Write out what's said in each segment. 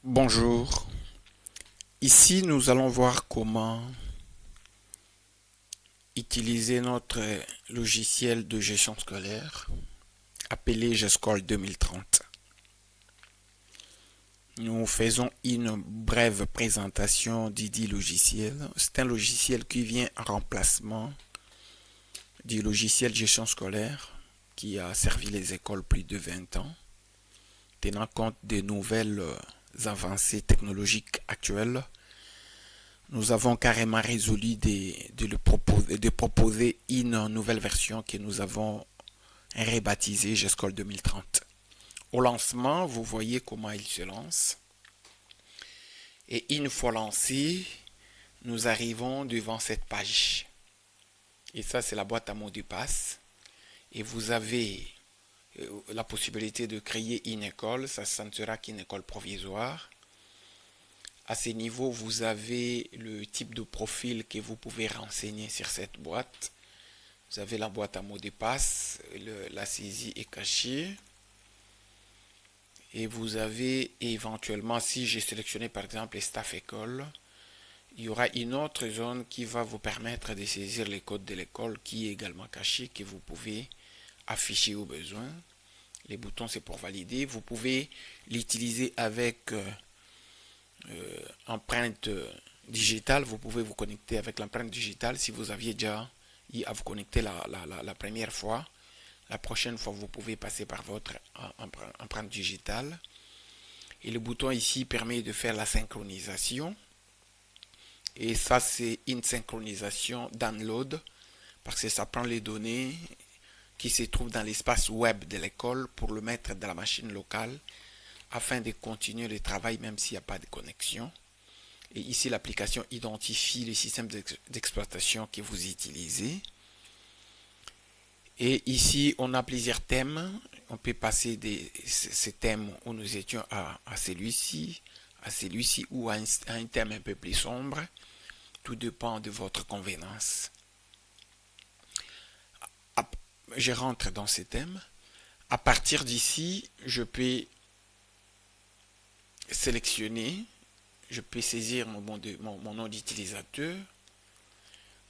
Bonjour, ici nous allons voir comment utiliser notre logiciel de gestion scolaire appelé GESCOL 2030. Nous faisons une brève présentation du logiciel. C'est un logiciel qui vient en remplacement du logiciel gestion scolaire qui a servi les écoles plus de 20 ans, tenant compte des nouvelles avancées technologiques actuelles. Nous avons carrément résolu de proposer une nouvelle version que nous avons rebaptisée GESCOL 2030. Au lancement, vous voyez comment il se lance. Et une fois lancé, nous arrivons devant cette page. Et ça, c'est la boîte à mots de passe. Et vous avez la possibilité de créer une école. Ça ne sera qu'une école provisoire. À ce niveau, vous avez le type de profil que vous pouvez renseigner sur cette boîte. Vous avez la boîte à mots de passe, la saisie est cachée. Et vous avez éventuellement, si j'ai sélectionné par exemple staff école, il y aura une autre zone qui va vous permettre de saisir les codes de l'école qui est également caché, que vous pouvez afficher au besoin. Les boutons, c'est pour valider. Vous pouvez l'utiliser avec empreinte digitale. Vous pouvez vous connecter avec l'empreinte digitale si vous aviez déjà eu à vous connecter la première fois. La prochaine fois, vous pouvez passer par votre empreinte digitale. Et le bouton ici permet de faire la synchronisation. Et ça, c'est une synchronisation download parce que ça prend les données qui se trouvent dans l'espace web de l'école pour le mettre dans la machine locale afin de continuer le travail même s'il n'y a pas de connexion. Et ici, l'application identifie le système d'exploitation que vous utilisez. Et ici, on a plusieurs thèmes. On peut passer de ces thèmes où nous étions à celui-ci, ou à un thème un peu plus sombre. Tout dépend de votre convenance. Je rentre dans ces thèmes. À partir d'ici, je peux sélectionner, je peux saisir mon nom d'utilisateur,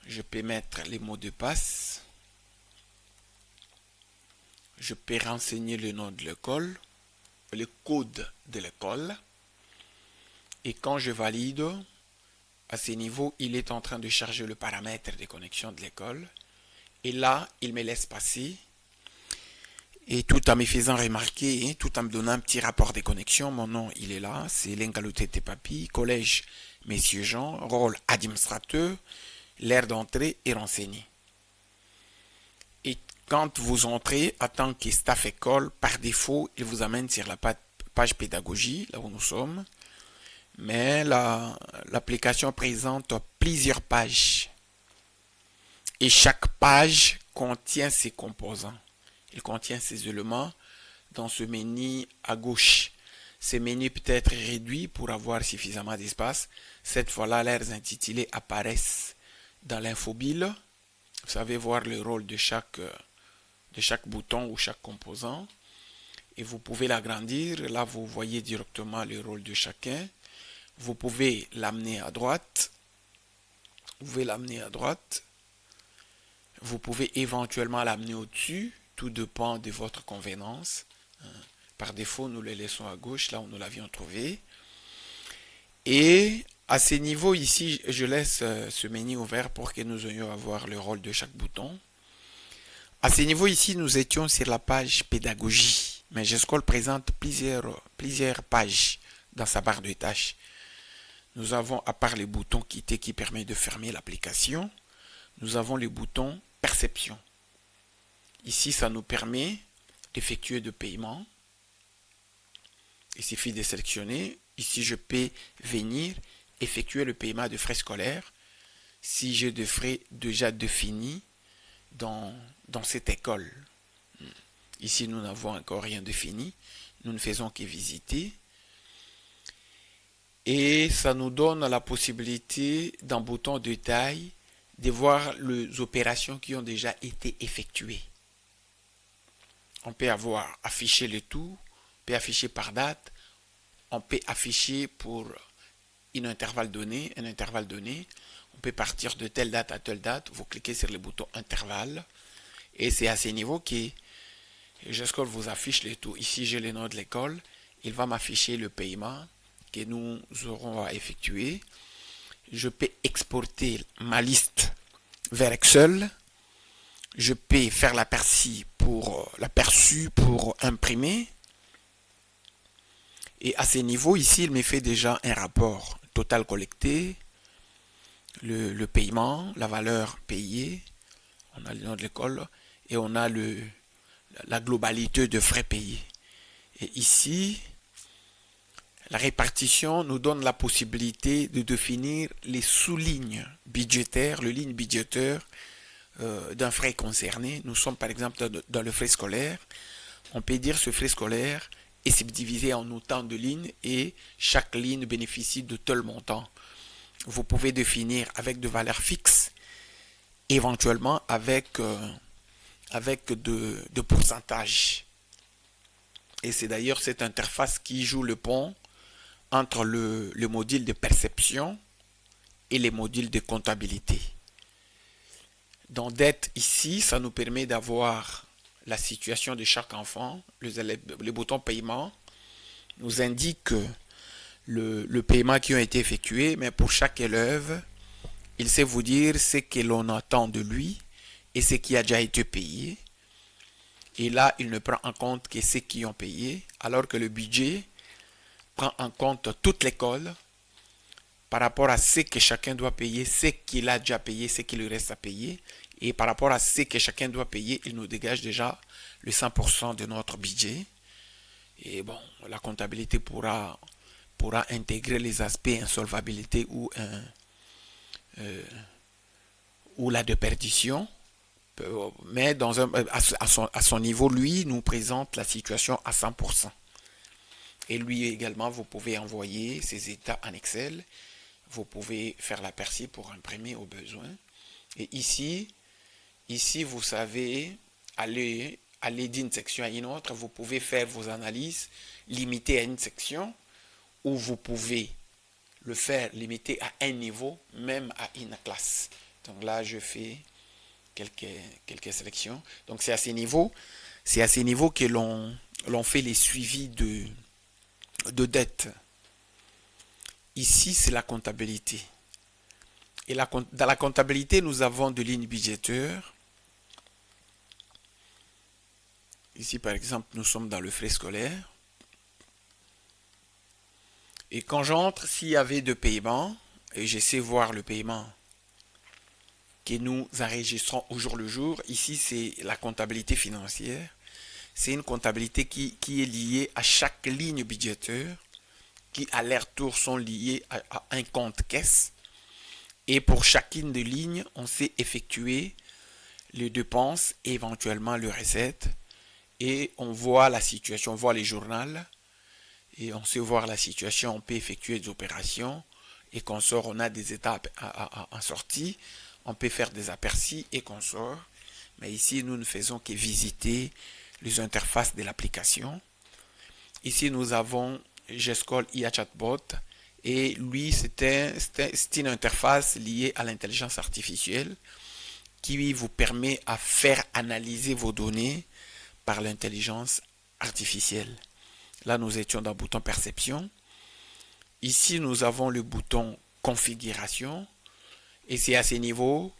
je peux mettre les mots de passe, je peux renseigner le nom de l'école, le code de l'école, et quand je valide, à ce niveau, il est en train de charger le paramètre de connexion de l'école, et là, il me laisse passer. Et tout en me faisant remarquer, tout en me donnant un petit rapport de connexion, mon nom, il est là, c'est Lengalotete Papi, collège Messieurs Jean, rôle administrateur, l'heure d'entrée est renseignée. Et quand vous entrez en tant que staff école, par défaut, il vous amène sur la page pédagogie, là où nous sommes. Mais l'application présente plusieurs pages. Et chaque page contient ses composants. Il contient ces éléments dans ce menu à gauche. Ce menu peut être réduit pour avoir suffisamment d'espace. Cette fois-là, les intitulés apparaissent dans l'infobile. Vous savez voir le rôle de chaque bouton ou chaque composant. Et vous pouvez l'agrandir. Là, vous voyez directement le rôle de chacun. Vous pouvez l'amener à droite. Vous pouvez éventuellement l'amener au-dessus. Tout dépend de votre convenance. Par défaut, nous le laissons à gauche, là où nous l'avions trouvé. Et à ce niveau ici, je laisse ce menu ouvert pour que nous ayons à voir le rôle de chaque bouton. À ce niveau ici, nous étions sur la page pédagogie. Mais GESCOL présente plusieurs pages dans sa barre de tâches. Nous avons, à part le bouton quitter qui permet de fermer l'application, nous avons le bouton perception. Ici, ça nous permet d'effectuer des paiements. Il suffit de sélectionner. Ici, je peux venir effectuer le paiement de frais scolaires si j'ai des frais déjà définis dans cette école. Ici, nous n'avons encore rien défini. Nous ne faisons que visiter. Et ça nous donne la possibilité, dans le bouton détail, de voir les opérations qui ont déjà été effectuées. On peut avoir affiché le tout, on peut afficher par date, on peut afficher pour un intervalle donné. On peut partir de telle date à telle date. Vous cliquez sur le bouton intervalle. Et c'est à ce niveau que Gescol vous affiche les taux. Ici, j'ai le nom de l'école. Il va m'afficher le paiement que nous aurons à effectuer. Je peux exporter ma liste vers Excel. Je peux faire l'aperçu pour imprimer. Et à ce niveau, ici, il me fait déjà un rapport total collecté, le paiement, la valeur payée. On a le nom de l'école et on a la globalité de frais payés. Et ici, la répartition nous donne la possibilité de définir les sous-lignes budgétaires, le ligne budgétaire d'un frais concerné. Nous sommes par exemple dans le frais scolaire. On peut dire ce frais scolaire est subdivisé en autant de lignes et chaque ligne bénéficie de tel montant. Vous pouvez définir avec de valeurs fixes, éventuellement avec de pourcentages. Et c'est d'ailleurs cette interface qui joue le pont entre le module de perception et les modules de comptabilité. Dans dette ici, ça nous permet d'avoir la situation de chaque enfant. Le bouton paiement nous indique le paiement qui a été effectué, mais pour chaque élève, il sait vous dire ce que l'on attend de lui et ce qui a déjà été payé. Et là, il ne prend en compte que ceux qui ont payé, alors que le budget prend en compte toute l'école par rapport à ce que chacun doit payer, ce qu'il a déjà payé, ce qu'il lui reste à payer. Et par rapport à ce que chacun doit payer, il nous dégage déjà le 100% de notre budget. Et bon, la comptabilité pourra intégrer les aspects insolvabilité ou la déperdition. Mais à son niveau, lui, nous présente la situation à 100%. Et lui également, vous pouvez envoyer ces états en Excel. Vous pouvez faire l'aperçu pour imprimer au besoin. Et ici, vous savez, aller d'une section à une autre, vous pouvez faire vos analyses limitées à une section ou vous pouvez le faire limité à un niveau, même à une classe. Donc là, je fais quelques sélections. Donc c'est à ces niveaux que l'on fait les suivis de dette. Ici, c'est la comptabilité. Et dans la comptabilité, nous avons de lignes budgétaires. Ici, par exemple, nous sommes dans le frais scolaire. Et quand j'entre, s'il y avait de paiement, et j'essaie de voir le paiement que nous enregistrons au jour le jour, ici, c'est la comptabilité financière. C'est une comptabilité qui est liée à chaque ligne budgétaire, qui à leur tour sont liées à un compte caisse. Et pour chacune des lignes, on sait effectuer les dépenses et éventuellement les recettes. Et on voit la situation, on voit les journaux. Et on sait voir la situation, on peut effectuer des opérations. Et qu'on sort, on a des étapes en sortie. On peut faire des aperçus et qu'on sort. Mais ici, nous ne faisons que visiter les interfaces de l'application. Ici, nous avons Gescol IA Chatbot. Et lui, c'est une interface liée à l'intelligence artificielle qui vous permet à faire analyser vos données par l'intelligence artificielle. Là, nous étions dans le bouton perception. Ici, nous avons le bouton configuration. Et c'est à ce niveau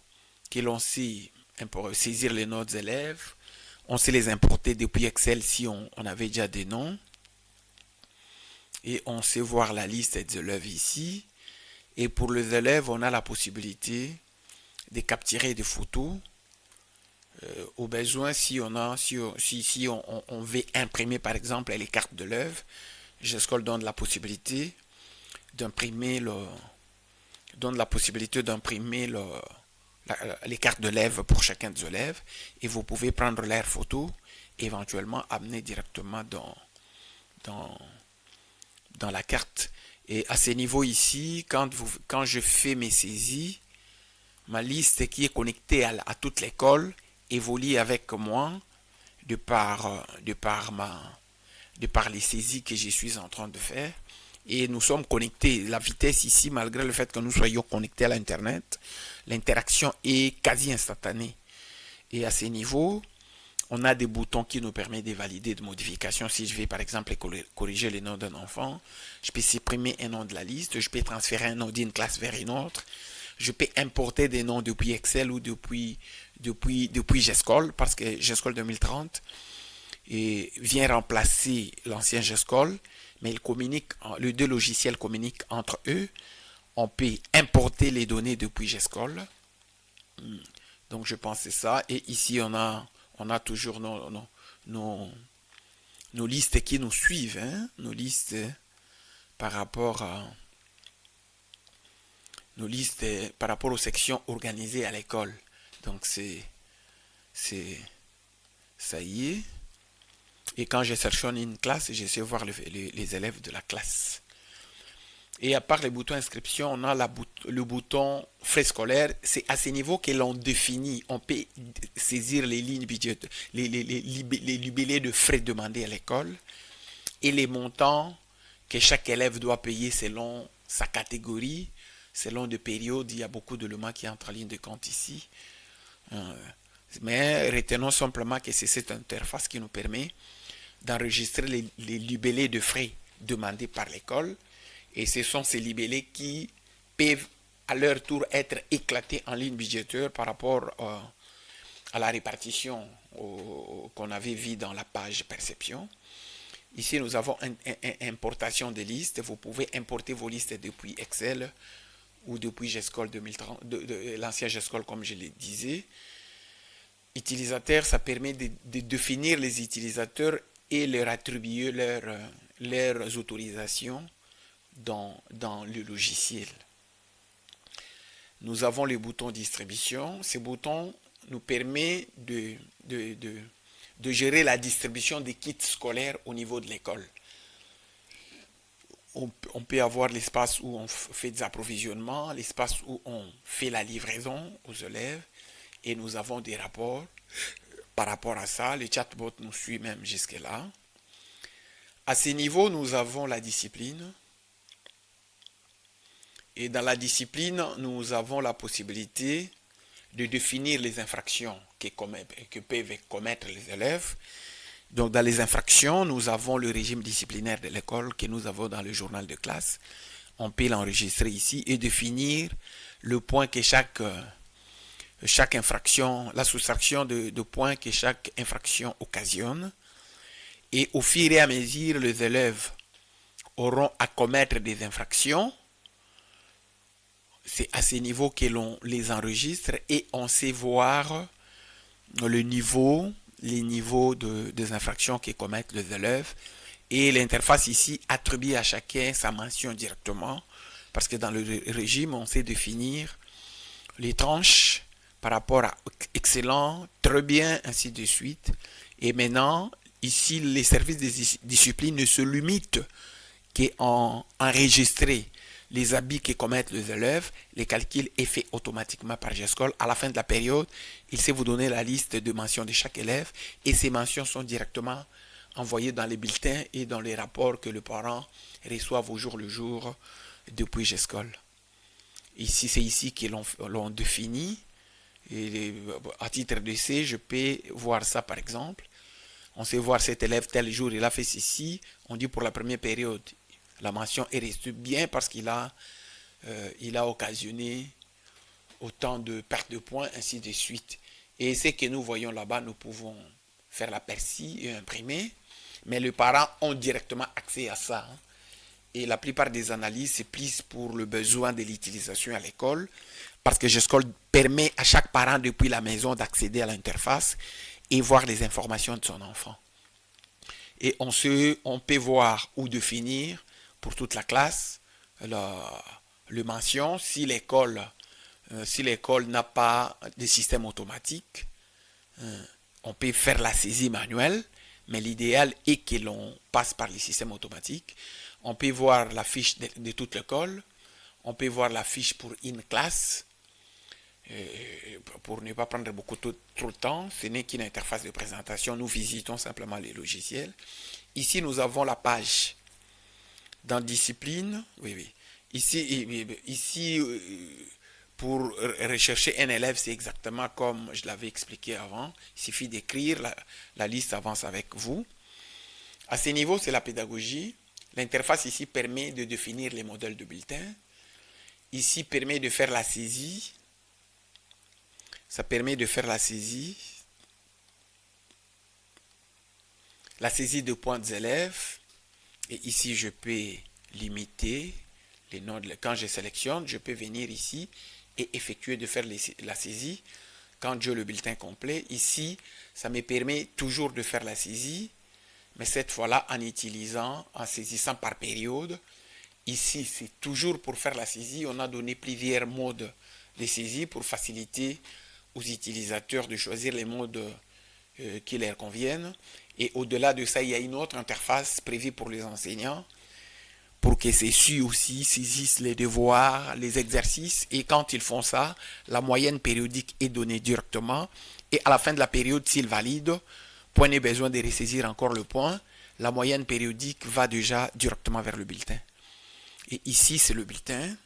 que l'on sait saisir les notes élèves. On sait les importer depuis Excel si on avait déjà des noms. Et on sait voir la liste des élèves ici. Et pour les élèves, on a la possibilité de capturer des photos. Au besoin, si on veut imprimer par exemple les cartes de l'œuvre, Gescol donne la possibilité d'imprimer les cartes de l'œuvre pour chacun des élèves et vous pouvez prendre leurs photos et éventuellement amener directement dans la carte. Et à ce niveau ici, quand je fais mes saisies, ma liste qui est connectée à toute l'école évolue avec moi de par les saisies que je suis en train de faire. Et nous sommes connectés. La vitesse ici, malgré le fait que nous soyons connectés à l'Internet, l'interaction est quasi instantanée. Et à ce niveau, on a des boutons qui nous permettent de valider des modifications. Si je vais par exemple corriger le nom d'un enfant, je peux supprimer un nom de la liste, je peux transférer un nom d'une classe vers une autre, je peux importer des noms depuis Excel ou depuis GESCOL, parce que GESCOL 2030 vient remplacer l'ancien GESCOL, mais les deux logiciels communiquent entre eux. On peut importer les données depuis GESCOL. Donc je pense que c'est ça. Et ici on a toujours nos listes qui nous suivent, hein? Nos listes par rapport aux sections organisées à l'école. Donc ça y est. Et quand je sélectionne une classe, j'essaie de voir les élèves de la classe. Et à part les boutons inscription, on a le bouton frais scolaires. C'est à ce niveau que l'on définit. On peut saisir les lignes budgétaires, les libellés de frais demandés à l'école et les montants que chaque élève doit payer selon sa catégorie, selon des périodes. Il y a beaucoup d'éléments qui entrent en ligne de compte ici. Mais retenons simplement que c'est cette interface qui nous permet d'enregistrer les libellés de frais demandés par l'école. Et ce sont ces libellés qui peuvent à leur tour être éclatés en ligne budgétaire par rapport à la répartition qu'on avait vu dans la page perception. Ici, nous avons une importation de listes. Vous pouvez importer vos listes depuis Excel ou depuis GESCOL 2030, l'ancien GESCOL comme je le disais. Utilisateur, ça permet de définir les utilisateurs et leur attribuer leurs autorisations dans le logiciel. Nous avons le bouton distribution. Ce bouton nous permet de gérer la distribution des kits scolaires au niveau de l'école. On peut avoir l'espace où on fait des approvisionnements, l'espace où on fait la livraison aux élèves, et nous avons des rapports par rapport à ça. Le chatbot nous suit même jusque-là. À ce niveau, nous avons la discipline. Et dans la discipline, nous avons la possibilité de définir les infractions que peuvent commettre les élèves. Donc dans les infractions, nous avons le régime disciplinaire de l'école que nous avons dans le journal de classe. On peut l'enregistrer ici et définir le point que chaque infraction, la soustraction de points que chaque infraction occasionne. Et au fur et à mesure, les élèves auront à commettre des infractions. C'est à ce niveau que l'on les enregistre et on sait voir les niveaux des infractions que commettent les élèves. Et l'interface ici attribue à chacun sa mention directement, parce que dans le régime, on sait définir les tranches par rapport à excellent, très bien, ainsi de suite. Et maintenant, ici, les services de discipline ne se limitent qu'à enregistrer les abus que commettent les élèves. Les calculs est fait automatiquement par GESCOL. À la fin de la période, il sait vous donner la liste de mentions de chaque élève et ces mentions sont directement envoyées dans les bulletins et dans les rapports que les parents reçoivent au jour le jour depuis GESCOL. Ici, c'est ici que l'on définit. Et à titre d'essai, je peux voir ça par exemple. On sait voir cet élève tel jour, il a fait ceci. On dit pour la première période, la mention est restée bien parce qu'il a occasionné autant de pertes de points, ainsi de suite. Et ce que nous voyons là-bas, nous pouvons faire la percie et imprimer, mais les parents ont directement accès à ça. Et la plupart des analyses, c'est plus pour le besoin de l'utilisation à l'école, parce que GESCOL permet à chaque parent depuis la maison d'accéder à l'interface et voir les informations de son enfant. Et on peut voir ou définir pour toute la classe le mention si l'école n'a pas de système automatique. On peut faire la saisie manuelle, mais l'idéal est que l'on passe par les systèmes automatiques. On peut voir la fiche de toute l'école. On peut voir la fiche pour une classe. Pour ne pas prendre beaucoup trop de temps, ce n'est qu'une interface de présentation. Nous visitons simplement les logiciels. Ici, nous avons la page Dans discipline, oui, oui. Ici, pour rechercher un élève, c'est exactement comme je l'avais expliqué avant. Il suffit d'écrire, la liste avance avec vous. À ce niveau, c'est la pédagogie. L'interface ici permet de définir les modèles de bulletin. Ici, permet de faire la saisie. Ça permet de faire la saisie de points des élèves. Et ici, je peux limiter les noms. Quand je sélectionne, je peux venir ici et effectuer de faire la saisie. Quand j'ai le bulletin complet, ici, ça me permet toujours de faire la saisie, mais cette fois-là en saisissant par période. Ici, c'est toujours pour faire la saisie. On a donné plusieurs modes de saisie pour faciliter aux utilisateurs de choisir les modes qui leur conviennent. Et au-delà de ça, il y a une autre interface prévue pour les enseignants pour que ceux-ci aussi saisissent les devoirs, les exercices. Et quand ils font ça, la moyenne périodique est donnée directement. Et à la fin de la période, s'ils valident, point n'est besoin de ressaisir encore le point. La moyenne périodique va déjà directement vers le bulletin. Et ici, c'est le bulletin.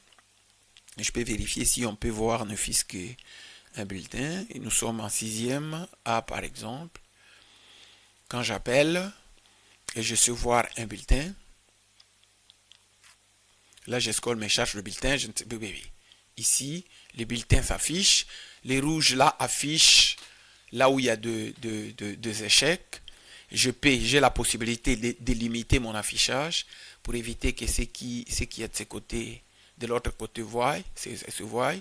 Je peux vérifier si on peut voir ne fût-ce qu'un bulletin. Et nous sommes en 6e A, par exemple. Quand j'appelle et je sais voir un bulletin, là, je scrolle mes charges, le bulletin. Ici, les bulletins s'affichent. Les rouges, là, affichent là où il y a deux échecs. J'ai la possibilité de limiter mon affichage pour éviter que ce qui est de l'autre côté se voient.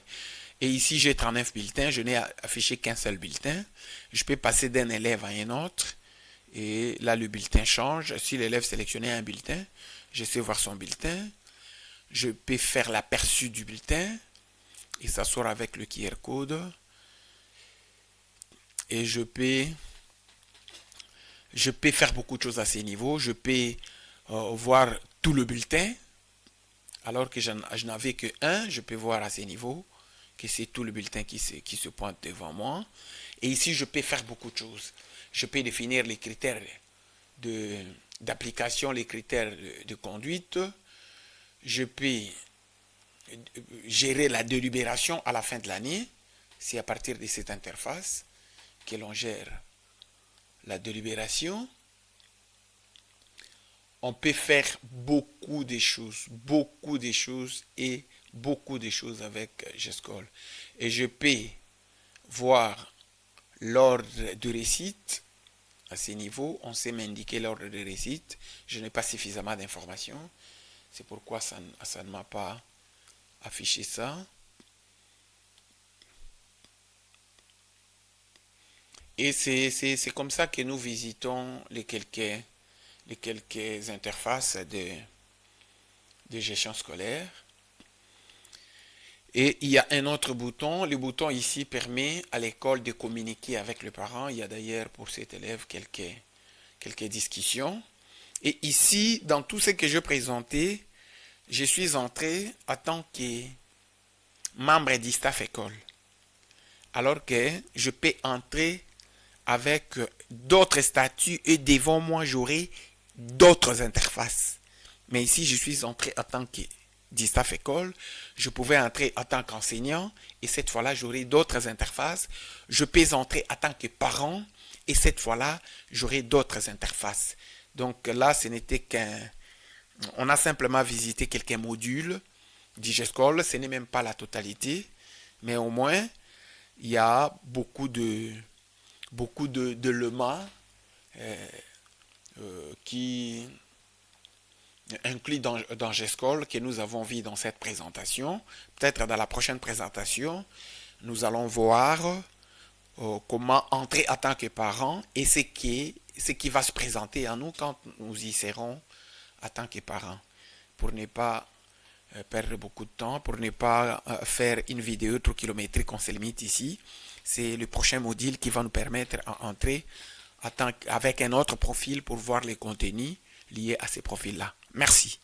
Et ici, j'ai 39 bulletins. Je n'ai affiché qu'un seul bulletin. Je peux passer d'un élève à un autre. Et là, le bulletin change. Si l'élève sélectionnait un bulletin, je sais voir son bulletin. Je peux faire l'aperçu du bulletin. Et ça sort avec le QR code. Et je peux faire beaucoup de choses à ces niveaux. Je peux voir tout le bulletin. Alors que je n'avais que un, je peux voir à ces niveaux que c'est tout le bulletin qui se pointe devant moi. Et ici, je peux faire beaucoup de choses. Je peux définir les critères d'application, les critères de conduite. Je peux gérer la délibération à la fin de l'année. C'est à partir de cette interface que l'on gère la délibération. On peut faire beaucoup de choses avec GESCOL. Et je peux voir l'ordre de récite. À ce niveau, on sait m'indiquer l'ordre de récite. Je n'ai pas suffisamment d'informations. C'est pourquoi ça ne m'a pas affiché ça. Et c'est comme ça que nous visitons les quelques interfaces de gestion scolaire. Et il y a un autre bouton. Le bouton ici permet à l'école de communiquer avec le parent. Il y a d'ailleurs pour cet élève quelques discussions. Et ici, dans tout ce que je présentais, je suis entré en tant que membre du staff école. Alors que je peux entrer avec d'autres statuts et devant moi, j'aurai d'autres interfaces. Mais ici, je suis entré en tant que du staff école. Je pouvais entrer en tant qu'enseignant et cette fois-là, j'aurai d'autres interfaces. Je peux entrer en tant que parent et cette fois-là, j'aurai d'autres interfaces. Donc là, ce n'était on a simplement visité quelques modules du GESCOL. Ce n'est même pas la totalité, mais au moins, il y a beaucoup d'éléments qui inclus dans GESCOL que nous avons vu dans cette présentation. Peut-être dans la prochaine présentation, nous allons voir comment entrer en tant que parent et ce qui va se présenter à nous quand nous y serons en tant que parents. Pour ne pas perdre beaucoup de temps, pour ne pas faire une vidéo trop kilométrique, on se limite ici. C'est le prochain module qui va nous permettre d'entrer avec un autre profil pour voir les contenus liés à ces profils-là. Merci.